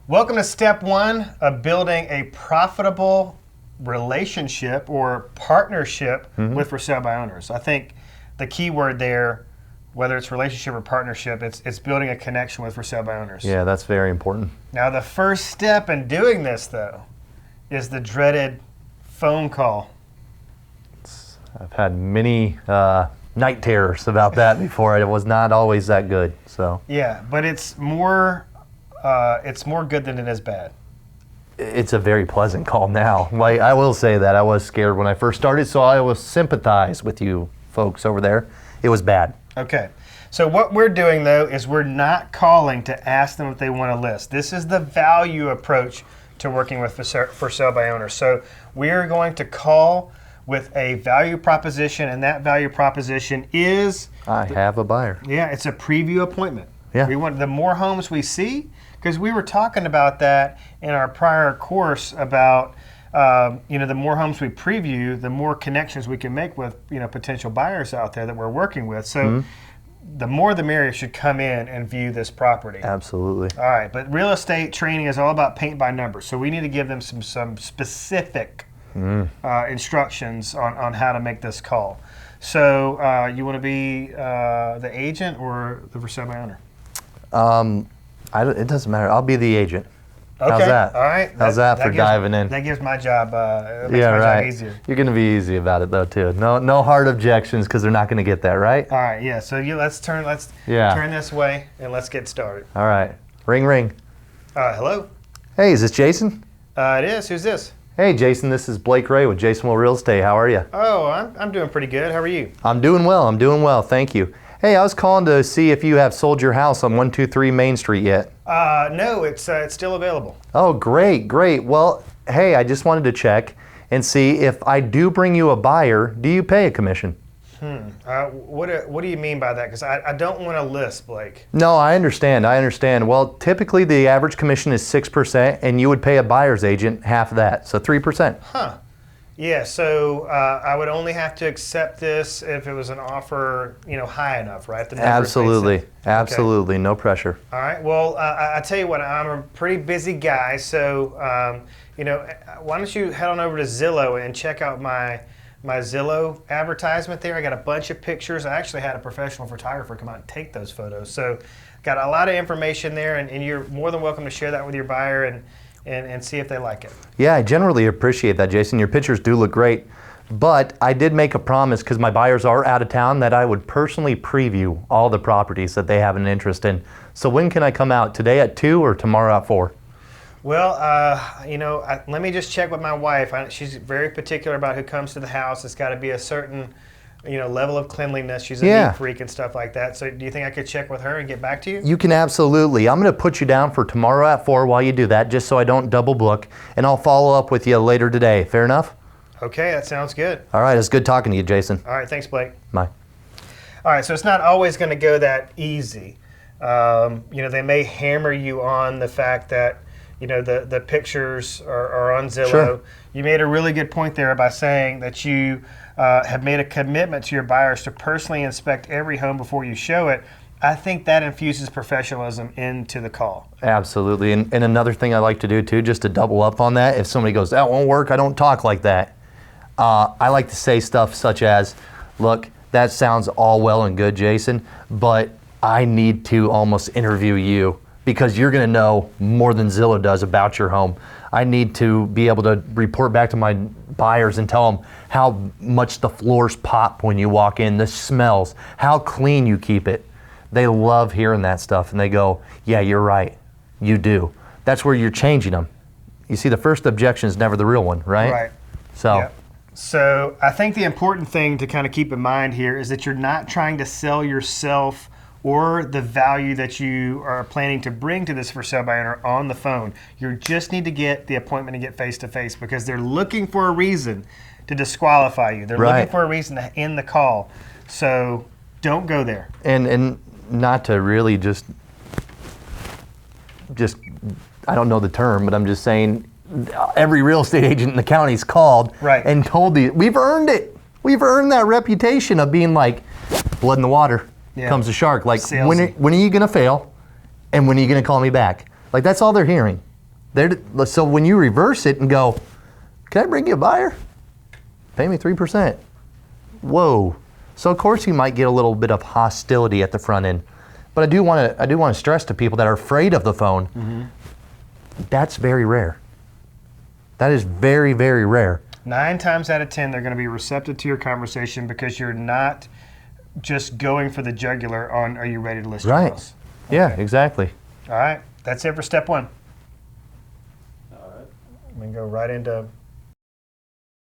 Welcome to step one of building a profitable relationship or partnership with for sale by owners. I think the key word there, whether it's relationship or partnership, it's building a connection with for sale by owners. Yeah, that's very important. Now the first step in doing this though is the dreaded phone call. I've had many night terrors about that before. It was not always that good. So Yeah, but it's more good than it is bad. it's a very pleasant call now. Like, I will say that I was scared when I first started, so I will sympathize with you folks over there. It was bad. Okay, so what we're doing though is we're not calling to ask them if they want to list. This is the value approach to working with for sale by owners. So we are going to call with a value proposition, and that value proposition is I have a buyer. Yeah, it's a preview appointment. Yeah. We want the more homes we see, because we were talking about that in our prior course about the more homes we preview, the more connections we can make with potential buyers out there that we're working with. So the more the merrier should come in and view this property. Absolutely. All right, but real estate training is all about paint by numbers. So we need to give them some specific instructions on how to make this call. So you want to be the agent or the for sale by owner? It doesn't matter. I'll be the agent. Okay. How's that? All right. How's that for diving in? That gives my job, Job easier. You're going to be easy about it though too. No hard objections because they're not going to get that, right? All right. Yeah. So let's turn this way and let's get started. All right. Ring, ring. Hello. Hey, is this Jason? It is. Who's this? Hey, Jason. This is Blake Ray with Jason Will Real Estate. How are you? Oh, I'm doing pretty good. How are you? I'm doing well. Thank you. Hey, I was calling to see if you have sold your house on 123 Main Street yet. No, it's still available. Oh, great. Well, hey, I just wanted to check and see if I do bring you a buyer, do you pay a commission? What do you mean by that? Because I don't want to list, Blake. No, I understand. Well, typically the average commission is 6%, and you would pay a buyer's agent half of that, so 3%. Huh. Yeah, so I would only have to accept this if it was an offer, high enough, right? The numbers made sense. Absolutely, no pressure. All right. Well, I tell you what, I'm a pretty busy guy, so why don't you head on over to Zillow and check out my Zillow advertisement there. I got a bunch of pictures. I actually had a professional photographer come out and take those photos. So got a lot of information there, and you're more than welcome to share that with your buyer and see if they like it. Yeah, I generally appreciate that, Jason. Your pictures do look great. But I did make a promise, because my buyers are out of town, that I would personally preview all the properties that they have an interest in. So when can I come out? Today at 2 or tomorrow at 4? Well, let me just check with my wife. She's very particular about who comes to the house. It's got to be a certain level of cleanliness. She's a neat freak and stuff like that. So do you think I could check with her and get back to you? You can absolutely. I'm going to put you down for tomorrow at 4 while you do that, just so I don't double book, and I'll follow up with you later today. Fair enough? Okay, that sounds good. All right, it's good talking to you, Jason. All right, thanks, Blake. Bye. All right, so it's not always going to go that easy. They may hammer you on the fact that the pictures are on Zillow. Sure. You made a really good point there by saying that you have made a commitment to your buyers to personally inspect every home before you show it. I think that infuses professionalism into the call. Absolutely. And another thing I like to do too, just to double up on that, if somebody goes, that won't work, I don't talk like that. I like to say stuff such as, look, that sounds all well and good, Jason, but I need to almost interview you, because you're going to know more than Zillow does about your home. I need to be able to report back to my buyers and tell them how much the floors pop when you walk in, the smells, how clean you keep it. They love hearing that stuff, and they go, yeah, you're right, you do. That's where you're changing them. You see, the first objection is never the real one, right? Right. So. Yeah. So I think the important thing to kind of keep in mind here is that you're not trying to sell yourself or the value that you are planning to bring to this for sale by owner on the phone. You just need to get the appointment and get face-to-face, because they're looking for a reason to disqualify you. They're looking for a reason to end the call. So don't go there. And not to really just I don't know the term, but I'm just saying every real estate agent in the county's called and told you, we've earned it. We've earned that reputation of being like blood in the water. Comes a shark. Like, when are you going to fail, and when are you going to call me back? Like, that's all they're hearing. So when you reverse it and go, can I bring you a buyer? Pay me 3%. Whoa. So of course you might get a little bit of hostility at the front end. But I do want to stress to people that are afraid of the phone, that's very rare. That is very, very rare. 9 times out of 10, they're going to be receptive to your conversation because you're not just going for the jugular on, are you ready to list your house? Yeah, exactly. All right. That's it for step 1. All right. I'm going to go right into